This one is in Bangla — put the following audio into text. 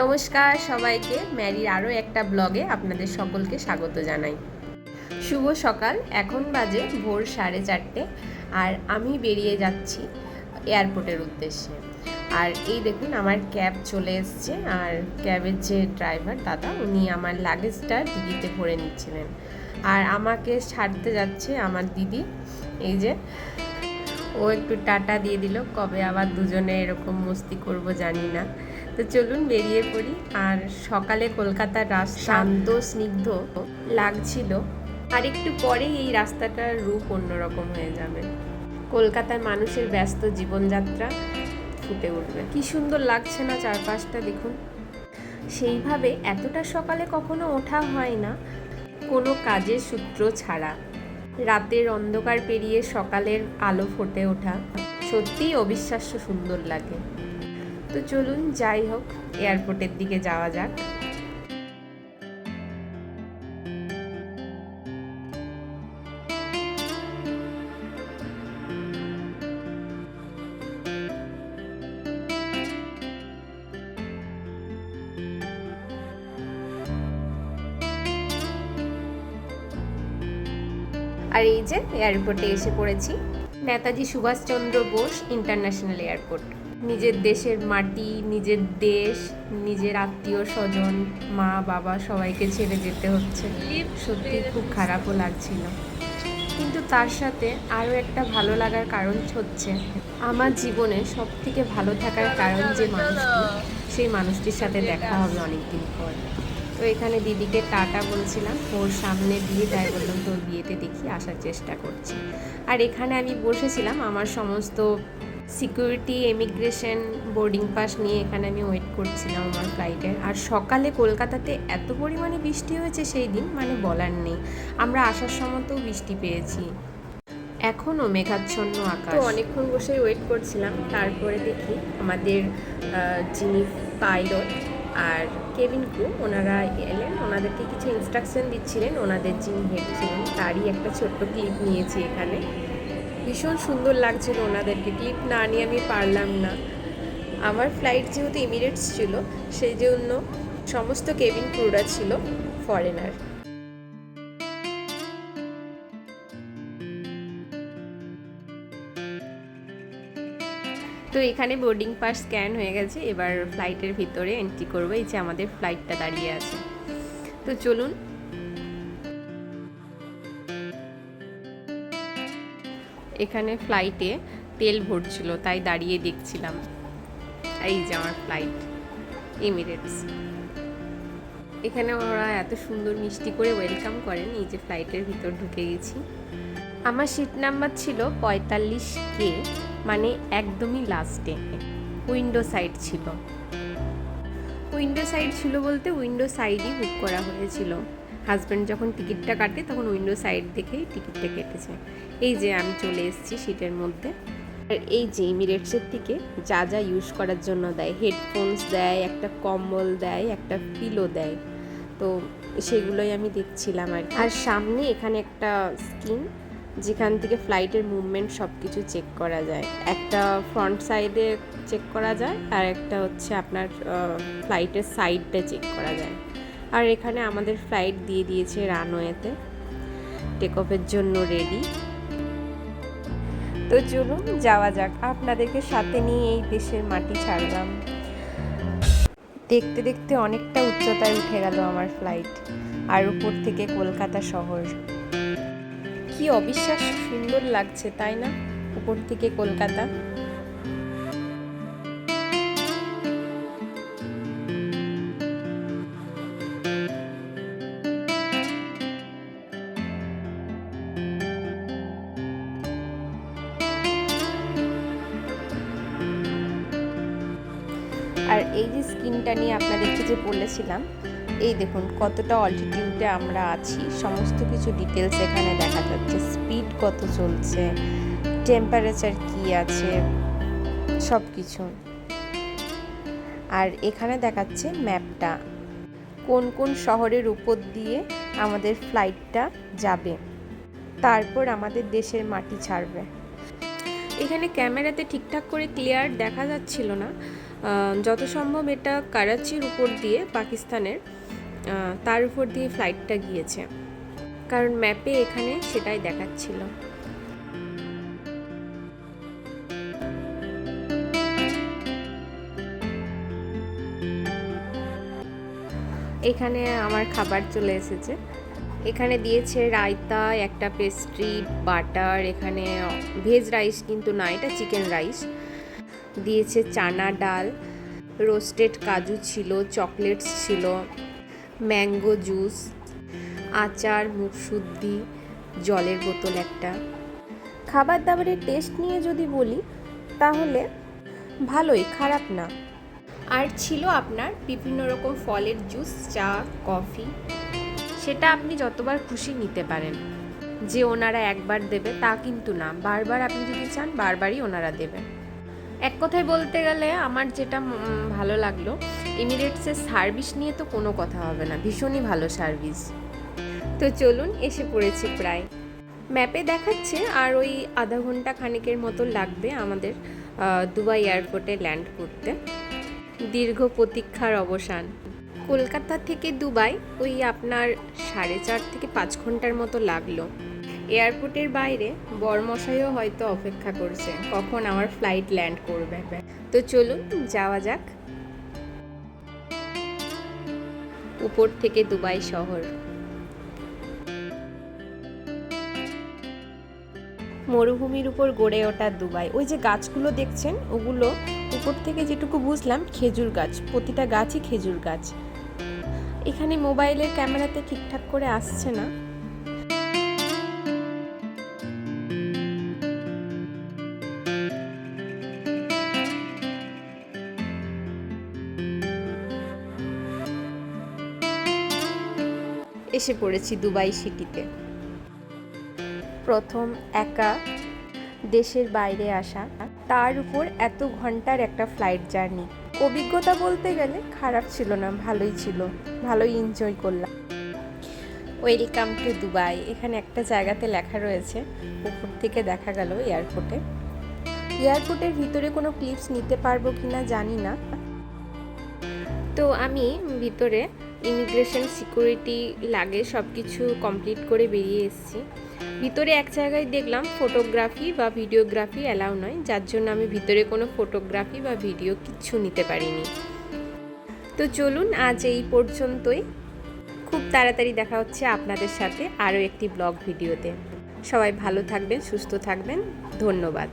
নমস্কার সবাইকে, ম্যারির আরও একটা ব্লগে আপনাদের সকলকে স্বাগত জানাই। শুভ সকাল। এখন বাজে ভোর 4:30 আর আমি বেরিয়ে যাচ্ছি এয়ারপোর্টের উদ্দেশ্যে। আর এই দেখুন আমার ক্যাব চলে এসছে, আর ক্যাবের যে ড্রাইভার দাদা উনি আমার লাগেজটা ডিকিতে ভরে নিচ্ছিলেন, আর আমাকে ছাড়তে যাচ্ছে আমার দিদি। এই যে ও একটু টাটা দিয়ে দিল, কবে আবার দুজনে এরকম মস্তি করব জানি না। তো চলুন বেরিয়ে পড়ি। আর সকালে কলকাতার রাস্তা শান্ত স্নিগ্ধ লাগছিল, আর একটু পরেই এই রাস্তাটার রূপ অন্যরকম হয়ে যাবে। কলকাতার মানুষের ব্যস্ত জীবনযাত্রা ফুটে উঠবে। কি সুন্দর লাগছে না চারপাশটা দেখুন। সেইভাবে এতটা সকালে কখনো ওঠা হয় না, কোনো কাজের সূত্র ছাড়া। রাতের অন্ধকার পেরিয়ে সকালের আলো ফুটে ওঠা সত্যিই অবিশ্বাস্য সুন্দর লাগে। তো চলুন যাই হোক, এয়ারপোর্টের দিকে যাওয়া যাক। আর এই যে এয়ারপোর্টে এসে পড়েছি, নেতাজি সুভাষচন্দ্র বোস ইন্টারন্যাশনাল এয়ারপোর্ট। নিজের দেশের মাটি, নিজের দেশ, নিজের আত্মীয় স্বজন, মা বাবা সবাইকে ছেড়ে যেতে হচ্ছে। সত্যি খুব খারাপও লাগছিল, কিন্তু তার সাথে আরও একটা ভালো লাগার কারণ হচ্ছে আমার জীবনে সব থেকে ভালো থাকার কারণ যে মানুষটি, সেই মানুষটির সাথে দেখা হবে অনেকদিন পর। তো এখানে দিদিকে টাটা বলছিলাম, ওর সামনে দিয়ে তাই বললাম তোর বিয়েতে দেখি আসার চেষ্টা করছি। আর এখানে আমি বসেছিলাম আমার সমস্ত সিকিউরিটি, ইমিগ্রেশন, বোর্ডিং পাস নিয়ে এখানে আমি ওয়েট করছিলাম আমার ফ্লাইটের। আর সকালে কলকাতাতে এত পরিমাণে বৃষ্টি হয়েছে সেই দিন, মানে বলার নেই। আমরা আসার সময়তেও বৃষ্টি পেয়েছি, এখনও মেঘাচ্ছন্ন আকাশ। তো অনেকক্ষণ বসে ওয়েট করছিলাম, তারপরে দেখি আমাদের যিনি পাইলট আর কেবিন ক্রু ওনারা এলেন, ওনাদেরকে কিছু ইনস্ট্রাকশন দিচ্ছিলেন। ওনাদের যিনি হেড ছিলেন তারই একটা ছোট্ট ক্লিপ নিয়েছি এখানে। ভীষণ সুন্দর লাগছিল ওনাদেরকে, ক্লিপ না নিয়ে আমি পারলাম না। আমার ফ্লাইট যেহেতু এমিরেটস ছিল, সেই জন্য সমস্ত কেবিন ক্রুরা ছিল ফরেনার। তো এখানে বোর্ডিং পাস স্ক্যান হয়ে গেছে, এবার ফ্লাইটের ভিতরে এন্ট্রি করবো। এই যে আমাদের ফ্লাইটটা দাঁড়িয়ে আছে, তো চলুন। এখানে ফ্লাইটে তেল ভরছিল, তাই দাঁড়িয়ে দেখছিলাম। এই যে আমার ফ্লাইট এমিরেটস। এখানে ওরা এত সুন্দর মিষ্টি করে ওয়েলকাম করেন। এই যে ফ্লাইটের ভিতর ঢুকে গেছি। আমার সিট নাম্বার ছিল 45K, মানে একদমই লাস্টে। উইন্ডো সাইড ছিল। উইন্ডো সাইড ছিল বলতে উইন্ডো সাইডই বুক করা হয়েছিল। হাজব্যান্ড যখন টিকিটটা কাটে তখন উইন্ডো সাইড দেখেই টিকিটটা কেটেছে। এই যে আমি চলে এসেছি সিটের মধ্যে। আর এই যে এমিরেটসের থেকে যা যা ইউজ করার জন্য দেয়, হেডফোনস দেয়, একটা কম্বল দেয়, একটা পিলো দেয়, তো সেগুলোই আমি দেখছিলাম। আর সামনে এখানে একটা স্ক্রিন, যেখান থেকে ফ্লাইটের মুভমেন্ট সব কিছু চেক করা যায়। একটা ফ্রন্ট সাইডে চেক করা যায়, আর একটা হচ্ছে আপনার ফ্লাইটের সাইডটা চেক করা যায়। আর এখানে আমাদের ফ্লাইট দিয়ে দিয়েছে রানওয়েতে, টেক অফের জন্য রেডি। তো চলুন যাওয়া যাক। আপনাদেরকে সাথে নিয়ে এই দেশের মাটি ছাড়লাম। দেখতে দেখতে অনেকটা উচ্চতায় উঠে গেল আমার ফ্লাইট, আর উপর থেকে কলকাতা শহর। কি অবিশ্বাস্য সুন্দর লাগছে তাই না, উপর থেকে কলকাতা। আর এই যে স্ক্রিনটা নিয়ে আপনাদেরকে যে বলেছিলাম, এই দেখুন কতটা অল্টিটিউডে আমরা আছি, সমস্ত কিছু ডিটেলস এখানে দেখা যাচ্ছে। স্পিড কত চলছে, টেম্পারেচার কি আছে, সব কিছু। আর এখানে দেখাচ্ছে ম্যাপটা, কোন কোন শহরের উপর দিয়ে আমাদের ফ্লাইটটা যাবে, তারপর আমাদের দেশের মাটি ছাড়বে। এখানে ক্যামেরাতে ঠিকঠাক করে ক্লিয়ার দেখা যাচ্ছিল না, যত সম্ভব এটা করাচির উপর দিয়ে, পাকিস্তানের তার উপর দিয়ে ফ্লাইটটা গিয়েছে, কারণ ম্যাপে এখানে সেটাই দেখাচ্ছিল। এখানে আমার খাবার চলে এসেছে। এখানে দিয়েছে রায়তা, একটা পেস্ট্রি, বাটার, এখানে ভেজ রাইস কিন্তু না, এটা চিকেন রাইস দিয়েছে, চানা ডাল, রোস্টেড কাজু ছিল, চকলেটস ছিল, ম্যাঙ্গো জুস, আচার, মুখশুদ্ধি, জলের বোতল একটা। খাবার দাবারের টেস্ট নিয়ে যদি বলি তাহলে ভালোই, খারাপ না। আর ছিল আপনার বিভিন্ন রকম ফলের জুস, চা, কফি, সেটা আপনি যতবার খুশি নিতে পারেন। যে ওনারা একবার দেবে তা কিন্তু না, বারবার আপনি যদি চান বারবারই ওনারা দেবে। এক কথায় বলতে গেলে আমার যেটা ভালো লাগলো, এমিরেটসের সার্ভিস নিয়ে তো কোনো কথা হবে না, ভীষণই ভালো সার্ভিস। তো চলুন, এসে পড়েছি প্রায়। ম্যাপে দেখাচ্ছে আর ওই আধা ঘন্টা খানিকের মতো লাগবে আমাদের দুবাই এয়ারপোর্টে ল্যান্ড করতে। দীর্ঘ প্রতীক্ষার অবসান। কলকাতা থেকে দুবাই ওই আপনার 4.5 থেকে 5 ঘন্টার মতো লাগলো। এয়ারপোর্টের বাইরে বরমশাইও হয়তো অপেক্ষা করছে কখন আমার ফ্লাইট ল্যান্ড করবে। তো চলুন যাওয়া যাক। উপর থেকে দুবাই শহর, মরুভূমির উপর গড়ে ওঠা দুবাই। ওই যে গাছগুলো দেখছেন, ওগুলো উপর থেকে যেটুকু বুঝলাম খেজুর গাছ, প্রতিটা গাছই খেজুর গাছ। এখানে মোবাইলের ক্যামেরাতে ঠিকঠাক করে আসছে না। এসে পড়েছি দুবাই সিটিতে। প্রথম একা দেশের বাইরে আসা, তার উপর এত ঘন্টার একটা ফ্লাইট জার্নি। অভিজ্ঞতা বলতে গেলে খারাপ ছিল না, ভালোই ছিল, ভালোই এনজয় করলাম। ওয়েলকাম টু দুবাই, এখানে একটা জায়গাতে লেখা রয়েছে, উপর থেকে দেখা গেল এয়ারপোর্টে। এয়ারপোর্টের ভিতরে কোনো ক্লিপস নিতে পারবো কিনা জানি না। তো আমি ভিতরে ইমিগ্রেশন, সিকিউরিটি লাগে সব কিছু কমপ্লিট করে বেরিয়ে এসেছি। ভিতরে এক জায়গায় দেখলাম ফটোগ্রাফি বা ভিডিওগ্রাফি অ্যালাউ নয়, যার জন্য আমি ভিতরে কোনো ফটোগ্রাফি বা ভিডিও কিচ্ছু নিতে পারিনি। তো চলুন আজ এই পর্যন্তই। খুব তাড়াতাড়ি দেখা হচ্ছে আপনাদের সাথে আরও একটি ব্লগ ভিডিওতে। সবাই ভালো থাকবেন, সুস্থ থাকবেন, ধন্যবাদ।